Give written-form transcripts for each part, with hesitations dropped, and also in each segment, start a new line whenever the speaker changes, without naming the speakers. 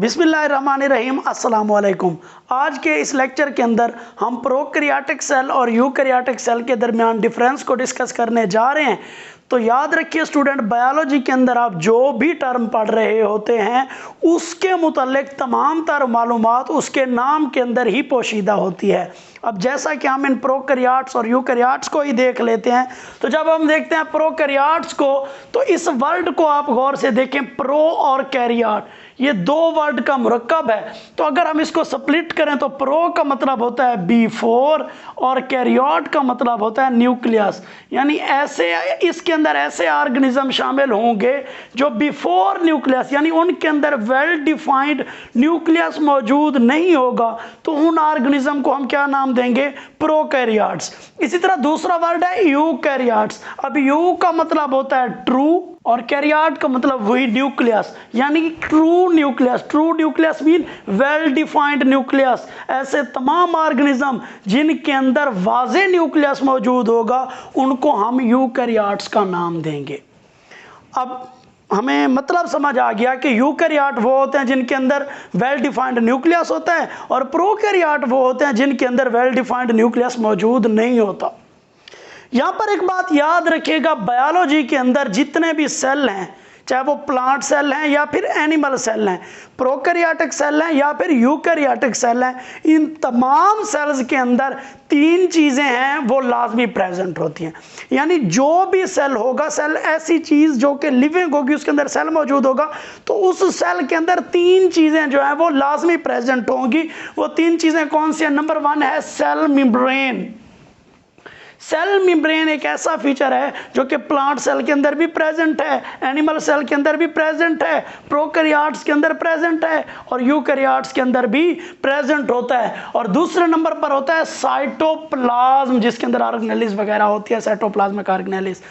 बिस्मिल्लाहिर्रहमानिर्रहीम अस्सलाम वालेकुम। आज के इस लेक्चर के अंदर हम प्रोकैरियोटिक सेल और यूकैरियोटिक सेल के दरमियान डिफरेंस को डिस्कस करने जा रहे हैं। तो याद रखिए स्टूडेंट, बायोलॉजी के अंदर आप जो भी टर्म पढ़ रहे होते हैं उसके मुतालिक तमाम तर मालूमात उसके नाम के अंदर ही पोशीदा होती है। अब जैसा कि हम इन प्रोकैरियोट्स और यूकैरियोट्स को ही देख लेते हैं, तो जब हम देखते हैं प्रोकैरियोट्स को, तो इस वर्ड को आप गौर से देखें, प्रो और कैरियोट, ये दो वर्ड का मुरक्कब है। तो अगर हम इसको स्प्लिट करें तो प्रो का मतलब होता है B4 और कैरियोट का मतलब होता है न्यूक्लियस। यानी ऐसे इसके अंदर ऐसे ऑर्गेनिज्म शामिल होंगे जो बिफोर न्यूक्लियस, यानी उनके अंदर वेल डिफाइंड न्यूक्लियस मौजूद नहीं होगा, तो उन ऑर्गेनिज्म को हम क्या नाम देंगे? प्रोकैरियोट्स। इसी तरह दूसरा वर्ड है यूकैरियोट्स। अब यू का मतलब होता है ट्रू और कैरियोट का मतलब वही न्यूक्लियस, यानी true nucleus. True nucleus mean well defined nucleus. ऐसे तमाम ऑर्गेनिज्म जिनके अंदर वाज़े न्यूक्लियस मौजूद होगा उनको हम यूकैरियोट्स का नाम देंगे। अब हमें मतलब समझ आ गया कि यूकैरियोट वो होते हैं जिनके अंदर वेल डिफाइंड न्यूक्लियस होता है और प्रोकैरियोट वो होते हैं जिनके अंदर वेल डिफाइंड न्यूक्लियस मौजूद नहीं होता। यहाँ पर एक बात याद रखिएगा, बायोलॉजी के अंदर जितने भी सेल हैं, चाहे वो प्लांट सेल हैं या फिर एनिमल सेल हैं, प्रोकैरियोटिक सेल हैं या फिर यूकैरियोटिक सेल हैं, इन तमाम सेल्स के अंदर तीन चीज़ें हैं वो लाजमी प्रेजेंट होती हैं। यानी जो भी सेल होगा, सेल ऐसी चीज़ जो कि लिविंग होगी, उसके अंदर सेल मौजूद होगा, तो उस सेल के अंदर तीन चीज़ें जो हैं वो लाजमी प्रेजेंट होंगी। वो तीन चीज़ें कौन सी हैं? नंबर 1 है सेल मेम्ब्रेन। सेल मेम्ब्रेन एक ऐसा फीचर है जो कि प्लांट सेल के अंदर भी प्रेजेंट है, एनिमल सेल के अंदर भी प्रेजेंट है, प्रोकैरियोट्स के अंदर प्रेजेंट है और यूकैरियोट्स के अंदर भी प्रेजेंट होता है। और दूसरे नंबर पर होता है साइटोप्लाज्म, जिसके अंदर ऑर्गेनेलिस वगैरह होती है, साइटोप्लाज्मिक ऑर्गेनेलिस।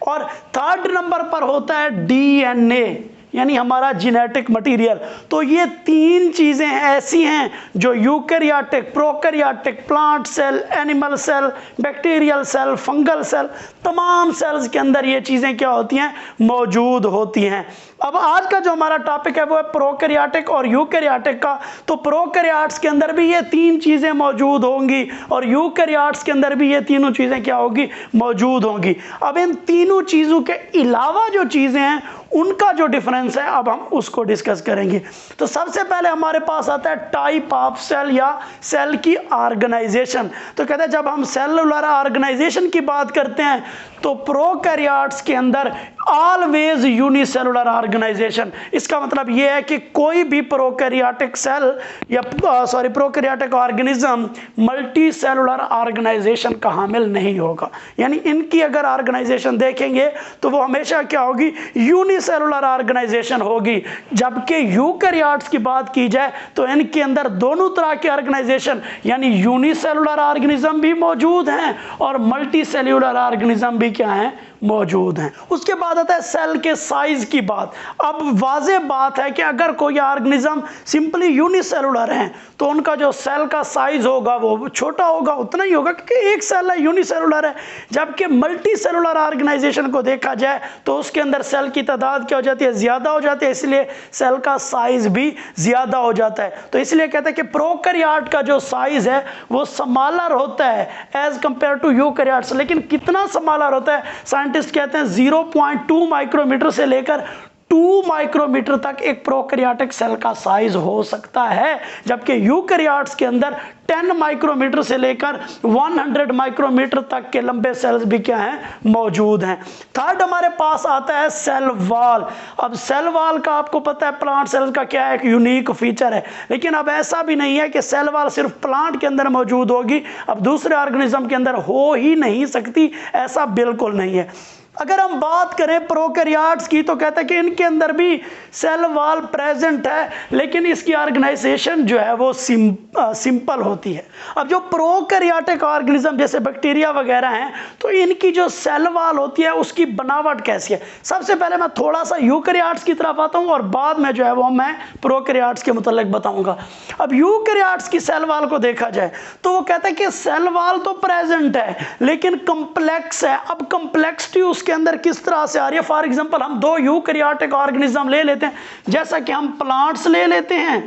और थर्ड नंबर पर होता है डीएनए, यानी हमारा जेनेटिक मटेरियल। तो ये तीन चीज़ें ऐसी हैं जो eukaryotic, prokaryotic, plant cell, animal cell, bacterial cell, fungal cell, तमाम सेल्स के अंदर ये चीज़ें क्या होती हैं? मौजूद होती हैं। अब आज का जो हमारा टॉपिक है वो है प्रोकैरियोटिक और यूकैरियोटिक का। तो प्रोकैरियोट्स के अंदर भी ये तीन चीज़ें मौजूद होंगी और यूकैरियोट्स के अंदर भी ये तीनों चीज़ें क्या होगी? मौजूद होंगी। अब इन तीनों चीज़ों के अलावा जो चीज़ें हैं उनका जो डिफरेंस है अब हम उसको डिस्कस करेंगे। तो सबसे पहले हमारे पास आता है टाइप ऑफ सेल या सेल की ऑर्गेनाइजेशन। तो कहते हैं जब हम सेलुलर ऑर्गेनाइजेशन की बात करते हैं तो प्रोकैरियोट्स के अंदर ऑलवेज यूनिसेलुलर ऑर्गेनाइजेशन। इसका मतलब यह है कि कोई भी प्रोकैरियोटिक सेल या prokaryotic organism multi cellular organization का हामिल नहीं होगा। यानी इनकी अगर ऑर्गेनाइजेशन देखेंगे तो वो हमेशा क्या होगी? यूनिसेलुलर ऑर्गेनाइजेशन होगी। जबकि यूकैरियोट्स की बात की जाए तो इनके अंदर दोनों तरह के ऑर्गेनाइजेशन, यानी यूनिसेलुलर ऑर्गेनिज्म भी मौजूद हैं और मल्टी सेलुलर ऑर्गेनिज्म भी क्या हैं? मौजूद हैं। उसके बाद आता है सेल के साइज की बात। अब वाज़े बात है कि अगर कोई ऑर्गेनिज्म सिंपली यूनिसेलुलर है तो उनका जो सेल का साइज होगा वो छोटा होगा, उतना ही होगा क्योंकि एक सेल है, यूनिसेलुलर है। जबकि मल्टी सेलुलर ऑर्गेनाइजेशन को देखा जाए तो उसके अंदर सेल की तादाद क्या हो जाती है? ज़्यादा हो जाती है, इसलिए सेल का साइज भी ज़्यादा हो जाता है। तो इसलिए कहते हैं कि प्रोकैरियोट का जो साइज है वो स्मॉलर होता है एज कंपेयर टू यूकैरियोट्स। लेकिन कितना स्मॉलर होता है? साइंटिस्ट कहते हैं 0.2 माइक्रोमीटर से लेकर 2 माइक्रोमीटर तक एक प्रोकैरियोटिक सेल का साइज हो सकता है। जबकि यूकैरियोट्स के अंदर 10 माइक्रोमीटर से लेकर 100 माइक्रोमीटर तक के लंबे सेल्स भी क्या हैं? मौजूद हैं। थर्ड हमारे पास आता है सेल वॉल। अब सेल वॉल का आपको पता है प्लांट सेल्स का क्या है? एक यूनिक फीचर है। लेकिन अब ऐसा भी नहीं है कि सेल वॉल सिर्फ प्लांट के अंदर मौजूद होगी, अब दूसरे ऑर्गेनिज्म के अंदर हो ही नहीं सकती, ऐसा बिल्कुल नहीं है। अगर हम बात करें प्रोकैरियोट्स की तो कहते हैं कि इनके अंदर भी सेल वॉल प्रेजेंट है, लेकिन इसकी ऑर्गेनाइजेशन जो है वो सिंपल होती है। अब जो प्रोकैरियोटिक ऑर्गेनिज्म जैसे बैक्टीरिया वगैरह हैं तो इनकी जो सेल वॉल होती है उसकी बनावट कैसी है? सबसे पहले मैं थोड़ा सा यूकैरियोट्स की तरफ आता हूँ और बाद में जो है वो मैं प्रोकैरियोट्स के मुतालिक बताऊँगा। अब यूकैरियोट्स की सेल वॉल को देखा जाए तो वो कहते हैं कि सेल वॉल तो प्रेजेंट है लेकिन कम्प्लेक्स है। अब कम्प्लेक्सिटी उसके अंदर किस तरह से आ रही है। फॉर एग्जांपल हम दो यूकैरियोटिक ऑर्गेनिज्म ले लेते हैं, जैसा कि हम प्लांट्स ले लेते हैं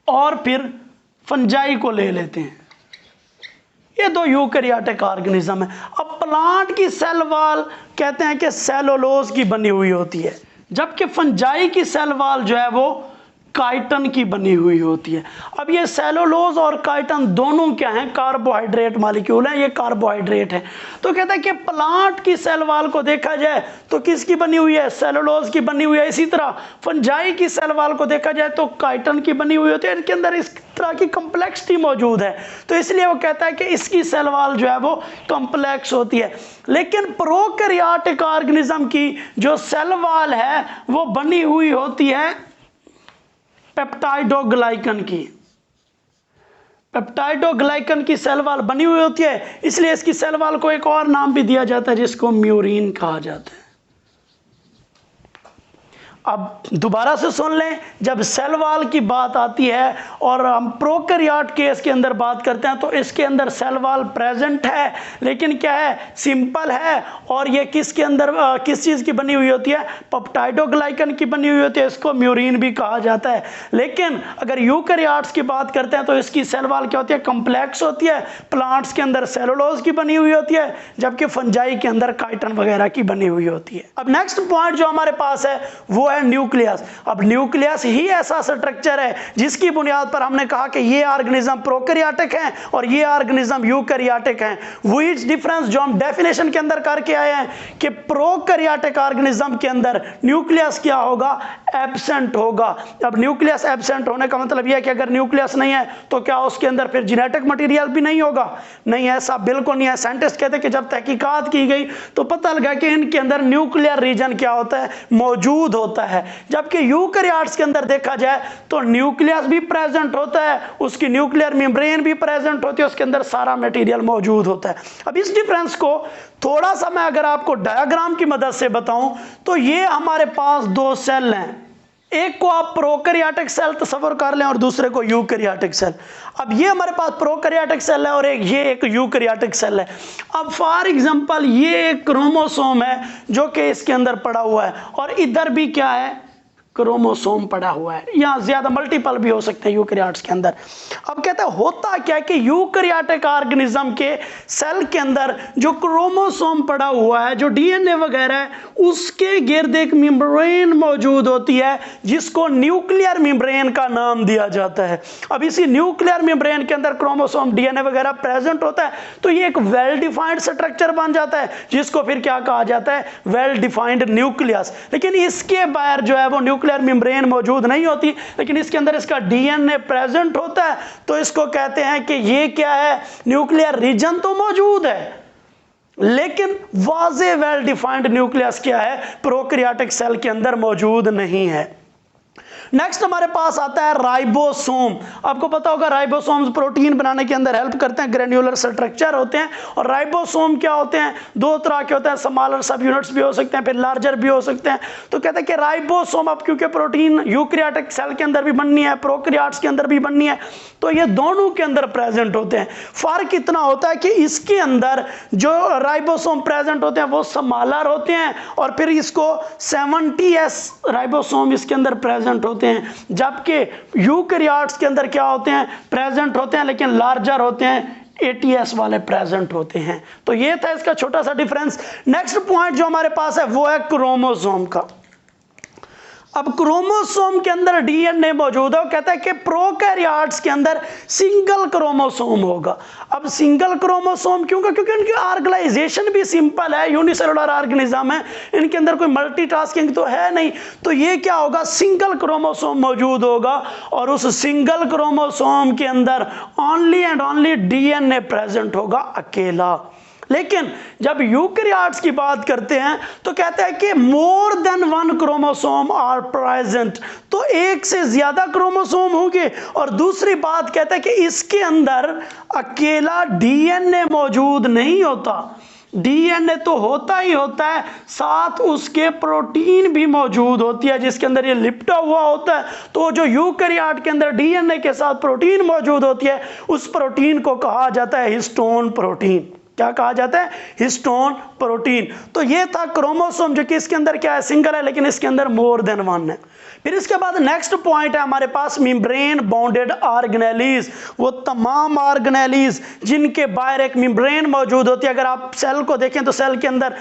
और फिर फंजाई को ले लेते हैं। ये दो यूकैरियोटिक ऑर्गेनिज्म है। अब प्लांट की सेल वॉल कहते हैं कि सेलुलोज की बनी हुई होती है, जबकि फंजाई की सेल वॉल जो है वो काइटन की बनी हुई होती है। अब ये सेलुलोज और काइटन दोनों क्या हैं, कार्बोहाइड्रेट मॉलिक्यूल हैं, ये कार्बोहाइड्रेट है। तो कहता है कि प्लांट की सेल वॉल को देखा जाए तो किसकी बनी हुई है, सेलुलोज की बनी हुई है। इसी तरह फंजाई की सेल वॉल को देखा जाए तो काइटन की बनी हुई होती है। इनके अंदर इस तरह की कम्प्लेक्सिटी मौजूद है, तो इसलिए वो कहता है कि इसकी सेल वॉल जो है वो कम्प्लेक्स होती है। लेकिन प्रोकैरियोटिक ऑर्गेनिज्म की जो सेल वॉल है वो बनी हुई होती है पेप्टाइडोग्लाइकन की। पेप्टाइडोग्लाइकन की सेल वॉल बनी हुई होती है, इसलिए इसकी सेल वॉल को एक और नाम भी दिया जाता है जिसको म्यूरिन कहा जाता है। अब दोबारा से सुन लें, जब सेल वॉल की बात आती है और हम प्रोकैरियोट केस के अंदर बात करते हैं तो इसके अंदर सेल वॉल प्रेजेंट है, लेकिन क्या है, सिंपल है। और ये किसके अंदर किस चीज़ की बनी हुई होती है, पेप्टाइडोग्लाइकन की बनी हुई होती है, इसको म्यूरिन भी कहा जाता है। लेकिन अगर यूकैरियोट्स की बात करते हैं तो इसकी सेल वॉल क्या होती है, कम्प्लेक्स होती है। प्लांट्स के अंदर सेलुलोज की बनी हुई होती है, जबकि फंजाई के अंदर काइटन वगैरह की बनी हुई होती है। अब नेक्स्ट पॉइंट जो हमारे पास है वो है न्यूक्लियस। अब न्यूक्लियस ही ऐसा स्ट्रक्चर है जिसकी बुनियाद पर हमने कहा कि ये ऑर्गेनिज्म प्रोकैरियोटिक हैं और ये ऑर्गेनिज्म यूकैरियोटिक हैं। व्हिच डिफरेंस जो हम डेफिनेशन के अंदर करके आए हैं कि प्रोकैरियोटिक ऑर्गेनिज्म के अंदर न्यूक्लियस क्या होगा, एब्सेंट होगा। अब न्यूक्लियस एब्सेंट होने का मतलब यह है कि अगर न्यूक्लियस नहीं है तो क्या उसके अंदर फिर जेनेटिक मटेरियल भी नहीं होगा, नहीं, ऐसा बिल्कुल नहीं है। साइंटिस्ट कहते हैं कि जब तहकीकात की गई तो पता लगा कि इनके अंदर न्यूक्लियर रीजन क्या होता है, मौजूद होता है। जबकि यूकैरियोट्स के अंदर देखा जाए तो न्यूक्लियस भी प्रेजेंट होता है, उसकी न्यूक्लियर मेम्ब्रेन भी प्रेजेंट होती है, उसके अंदर सारा मटेरियल मौजूद होता है। अब इस डिफरेंस को थोड़ा सा मैं अगर आपको डायग्राम की मदद से बताऊं तो ये हमारे पास दो सेल हैं, एक को आप प्रोकैरियोटिक सेल तस्वर कर लें और दूसरे को यूकैरियोटिक सेल। अब ये हमारे पास प्रोकैरियोटिक सेल है और एक यूकैरियोटिक सेल है। अब फॉर एग्जांपल ये एक क्रोमोसोम है जो कि इसके अंदर पड़ा हुआ है और इधर भी क्या है, क्रोमोसोम पड़ा हुआ है। यहाँ ज्यादा मल्टीपल भी हो सकते हैं यूकैरियोट्स के अंदर। अब कहते हैं होता क्या है कि यूकैरियोटिक ऑर्गेनिज्म के सेल के अंदर जो क्रोमोसोम पड़ा हुआ है, जो डीएनए वगैरह है, उसके गिर्द एक मेम्ब्रेन मौजूद होती है जिसको न्यूक्लियर मेम्ब्रेन का नाम दिया जाता है। अब इसी न्यूक्लियर मेम्ब्रेन के अंदर क्रोमोसोम डीएनए वगैरह प्रेजेंट होता है, तो ये एक वेल डिफाइंड स्ट्रक्चर बन जाता है जिसको फिर क्या कहा जाता है, वेल डिफाइंड न्यूक्लियस। लेकिन इसके बाहर जो है वो न्यूक्लियर मेम्ब्रेन मौजूद नहीं होती, लेकिन इसके अंदर इसका डीएनए प्रेजेंट होता है, तो इसको कहते हैं कि ये क्या है, न्यूक्लियर रीजन तो मौजूद है लेकिन वाज़े वेल डिफाइंड न्यूक्लियस क्या है, प्रोकैरियोटिक सेल के अंदर मौजूद नहीं है। नेक्स्ट हमारे पास आता है राइबोसोम। आपको पता होगा राइबोसोम्स प्रोटीन बनाने के अंदर हेल्प करते हैं, ग्रेन्युलर स्ट्रक्चर होते हैं। और राइबोसोम क्या होते हैं, दो तरह के होते हैं, स्मॉलर सब यूनिट्स भी हो सकते हैं, फिर लार्जर भी हो सकते हैं। तो कहते हैं कि राइबोसोम, अब क्योंकि प्रोटीन यूकैरियोटिक सेल के अंदर भी बननी है, प्रोकैरियोट्स के अंदर भी बननी है, तो ये दोनों के अंदर प्रेजेंट होते हैं। फर्क इतना होता है कि इसके अंदर जो राइबोसोम प्रेजेंट होते हैं वो स्मॉलर होते हैं और फिर इसको 70S राइबोसोम इसके अंदर प्रेजेंट होते हैं, जबकि यूकैरियोट्स के अंदर क्या होते हैं, प्रेजेंट होते हैं लेकिन लार्जर होते हैं, 80S वाले प्रेजेंट होते हैं। तो ये था इसका छोटा सा डिफरेंस। नेक्स्ट पॉइंट जो हमारे पास है वो है क्रोमोसोम का। अब क्रोमोसोम के अंदर डीएनए मौजूद है, कहता है कि प्रोकैरियोट्स के अंदर सिंगल क्रोमोसोम होगा। अब सिंगल क्रोमोसोम क्यों, क्योंकि इनकी ऑर्गेनाइजेशन भी सिंपल है, यूनिसेलुलर ऑर्गेनिज्म है, इनके अंदर कोई मल्टीटास्किंग तो है नहीं। तो ये क्या होगा, सिंगल क्रोमोसोम मौजूद होगा और उस सिंगल क्रोमोसोम के अंदर only and only DNA present होगा, अकेला। लेकिन जब यूकैरियोट्स की बात करते हैं तो कहते हैं कि more than one chromosome are present, तो एक से ज्यादा क्रोमोसोम होंगे। और दूसरी बात कहते हैं कि इसके अंदर अकेला डीएनए मौजूद नहीं होता, डीएनए तो होता ही होता है, साथ उसके प्रोटीन भी मौजूद होती है जिसके अंदर ये लिपटा हुआ होता है। तो जो यूकैरियोट के अंदर डीएनए के साथ प्रोटीन मौजूद होती है, उस प्रोटीन को कहा जाता है हिस्टोन प्रोटीन। क्या कहा जाता है, हिस्टोन प्रोटीन। तो ये था क्रोमोसोम, जो कि इसके अंदर क्या है, सिंगल है, लेकिन इसके अंदर मोर देन वन है। फिर इसके बाद नेक्स्ट पॉइंट है हमारे पास मेम्ब्रेन बॉन्डेड ऑर्गेनेलीज, वो तमाम ऑर्गेनेलीज जिनके बाहर एक मेम्ब्रेन मौजूद होती है। अगर आप सेल को देखें तो सेल के अंदर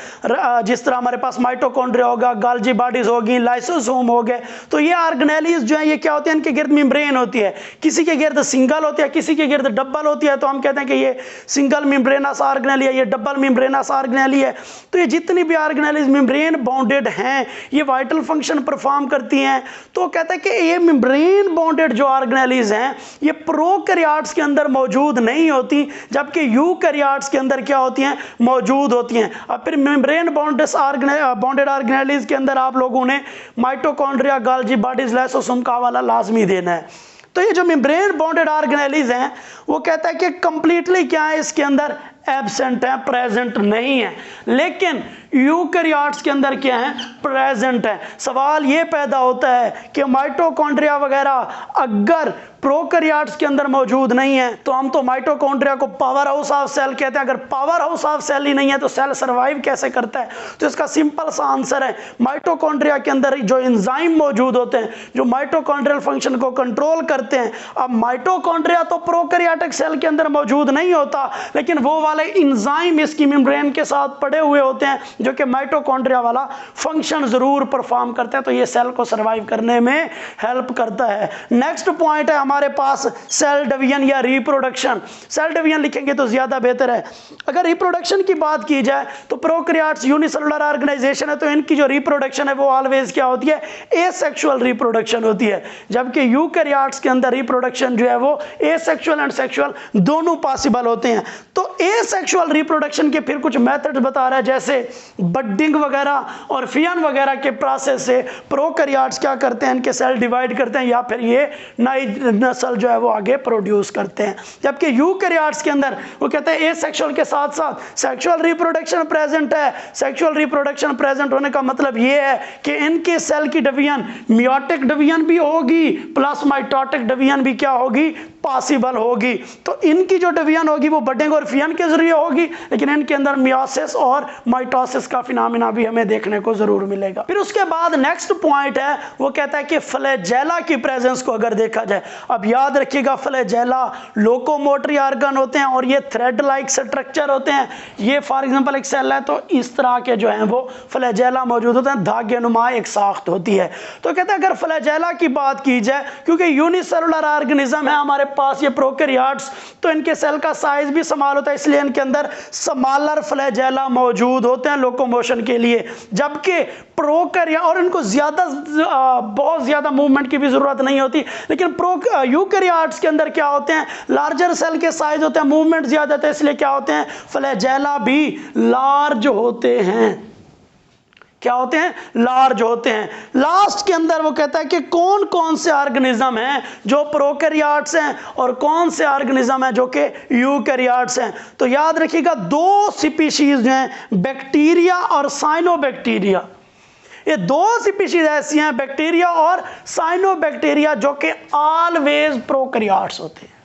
जिस तरह हमारे पास माइटोकॉन्ड्रिया होगा, गाल्जी बॉडीज होगी, लाइसोसोम हो गए, तो ये ऑर्गेनेलीज जो है ये क्या होती है, इनके गिर्द मेम्ब्रेन होती है। किसी के गिर्द सिंगल होती है, किसी के गिर्द डबल होती है, तो हम कहते हैं कि ये सिंगल मेम्ब्रेनस ऑर्गेनेली है, ये डबल मेम्ब्रेनस ऑर्गेनेली है। तो ये जितनी भी ऑर्गेनेलीज मेम्ब्रेन बाउंडेड हैं, ये वाइटल फंक्शन परफॉर्म करती हैं। तो कहता है कि ये मेम्ब्रेन बॉन्डेड जो ऑर्गेनेलीज हैं ये प्रोकैरियोट्स के अंदर मौजूद नहीं होती, जबकि यूकैरियोट्स के अंदर क्या होती हैं, मौजूद होती हैं। अब फिर मेम्ब्रेन बॉन्डेड ऑर्गेनेलीज के अंदर आप लोगों ने माइटोकॉन्ड्रिया, गाल्जी बॉडीज, लाइसोसोम का हवाला लाजमी देना है। तो ये जो मेम्ब्रेन बॉन्डेड ऑर्गेनेलीज हैं वो कहता है कि कंप्लीटली क्या है, इसके अंदर एब्सेंट है, प्रेजेंट नहीं है। लेकिन यूकैरियोट्स के अंदर क्या है, प्रेजेंट है। सवाल ये पैदा होता है कि माइटोकॉन्ड्रिया वगैरह अगर प्रोकैरियोट्स के अंदर मौजूद नहीं है तो हम तो माइटोकॉन्ड्रिया को पावर हाउस ऑफ सेल कहते हैं। अगर पावर हाउस ऑफ सेल ही नहीं है तो सेल सर्वाइव कैसे करता है? तो इसका सिंपल सा आंसर है, माइटोकॉन्ड्रिया के अंदर जो एंजाइम मौजूद होते हैं जो माइटोकॉन्ड्रियल फंक्शन को कंट्रोल करते हैं। अब माइटोकॉन्ड्रिया तो प्रोकैरियोटिक सेल के अंदर मौजूद नहीं होता, लेकिन वो वाले एंजाइम इसकी मेम्ब्रेन के साथ पड़े हुए होते हैं जो कि माइटोकॉन्ड्रिया वाला फंक्शन जरूर परफॉर्म करते हैं। तो ये सेल को सर्वाइव करने में हेल्प करता है। नेक्स्ट पॉइंट है हमारे पास सेल डिवीजन या रिप्रोडक्शन। सेल डिवीजन लिखेंगे तो ज्यादा बेहतर है। अगर रिप्रोडक्शन की बात की जाए तो प्रोकैरियोट्स यूनिसेलुलर ऑर्गेनाइजेशन है, तो इनकी जो रिप्रोडक्शन है वो ऑलवेज क्या होती है, एसेक्सुअल रिप्रोडक्शन होती है। जबकि यूकैरियोट्स के अंदर रिप्रोडक्शन जो है वो एसेक्सुअल एंड सेक्सुअल दोनों पॉसिबल होते हैं। तो एसेक्सुअल रिप्रोडक्शन के फिर कुछ मेथड बता रहा है, जैसे बडिंग वगैरह और फियन वगैरह के प्रोसेस से प्रोकैरियोट्स क्या करते हैं, इनके सेल डिवाइड करते हैं या फिर ये नई नस्ल जो है वो आगे प्रोड्यूस करते हैं। जबकि यूकैरियोट्स के अंदर वो कहते हैं एसेक्सुअल के साथ साथ सेक्सुअल रिप्रोडक्शन प्रेजेंट है। सेक्सुअल रिप्रोडक्शन प्रेजेंट होने का मतलब ये है कि इनके सेल की डिवीजन मियोटिक डिवीजन भी होगी प्लस माइटोटिक डिवीजन भी क्या होगी, पॉसिबल होगी। तो इनकी जो डिवीजन होगी वो बडिंग और फियन के जरिए होगी, लेकिन इनके अंदर मियोसिस और माइटोसिस का फिनोमेना भी हमें देखने को जरूर मिलेगा। फिर उसके बाद नेक्स्ट पॉइंट है वो कहता है कि फ्लैजेला की प्रेजेंस को अगर देखा जाए, अब याद रखिएगा फ्लैजेला लोकोमोटरी ऑर्गन होते हैं और ये थ्रेड लाइक स्ट्रक्चर होते हैं। ये फॉर एग्जांपल एक सेल है तो इस तरह के जो हैं वो फ्लैजेला मौजूद होते हैं, धागे नुमा एक साख्त होती है। तो कहता है अगर फ्लैजेला की बात की जाए, क्योंकि यूनिसेलुलर ऑर्गेनिज्म है हमारे पास ये प्रोकैरियोट्स, तो इनके सेल का साइज भी स्मॉल होता है, इसलिए इनके अंदर स्मॉलर फ्लैजेला मौजूद होते हैं लोकोमोशन के लिए। जबकि प्रोकैरियोट और इनको बहुत ज्यादा मूवमेंट की भी जरूरत नहीं होती, लेकिन यूकैरियोट्स के अंदर क्या होते हैं, लार्जर सेल के साइज होते हैं, मूवमेंट ज्यादा होता है, इसलिए क्या होते हैं, फ्लैजेला भी लार्ज होते हैं। क्या होते हैं, लार्ज होते हैं। लास्ट के अंदर वो कहता है कि कौन कौन से ऑर्गेनिज्म हैं जो प्रोकैरियोट्स हैं और कौन से ऑर्गेनिज्म हैं जो कि यूकैरियोट्स हैं। तो याद रखिएगा दो स्पीशीज हैं, बैक्टीरिया और साइनोबैक्टीरिया। ये दो स्पीशीज ऐसी हैं, बैक्टीरिया और साइनोबैक्टीरिया, जो कि ऑलवेज प्रोकैरियोट्स होते हैं।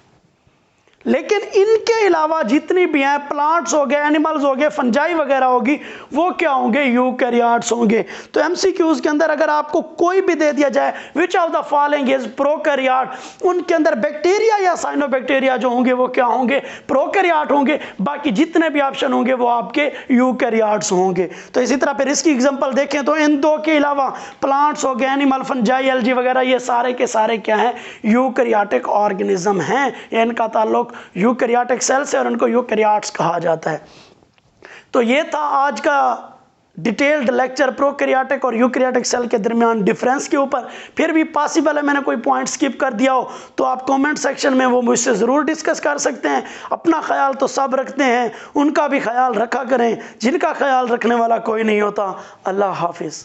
लेकिन इनके अलावा जितनी भी हैं, प्लांट्स हो गए, एनिमल्स हो गए, फंजाई वगैरह होगी, वो क्या होंगे, यूकैरियोट्स होंगे। तो एमसीक्यूज के अंदर अगर आपको कोई भी दे दिया जाए which of the following is prokaryote, उनके अंदर बैक्टीरिया या साइनोबैक्टीरिया जो होंगे वो क्या होंगे, प्रोकैरियोट होंगे। बाकी जितने भी ऑप्शन होंगे वो आपके यूकैरियोट्स होंगे। तो इसी तरह फिर इसकी एग्जांपल देखें तो इन दो के अलावा प्लांट्स हो गए, एनिमल, फंजाई, एल्गी वगैरह, ये सारे के सारे क्या हैं, यूकैरियोटिक ऑर्गेनिज्म हैं। इनका ताल्लुक यूकैरियोटिक सेल से और उनको यूकैरियोट्स कहा जाता है। तो ये था आज का डिटेल्ड लेक्चर प्रोकैरियोटिक और यूकैरियोटिक सेल के दरमियान डिफरेंस के ऊपर। फिर भी पॉसिबल है मैंने कोई पॉइंट स्किप कर दिया हो तो आप कमेंट सेक्शन में वो मुझसे ज़रूर डिस्कस कर सकते हैं। अपना ख्याल तो सब रखते हैं, उनका भी ख्याल रखा करें, जिनका ख्याल रखने वाला कोई नहीं होता। अल्लाह हाफिज़।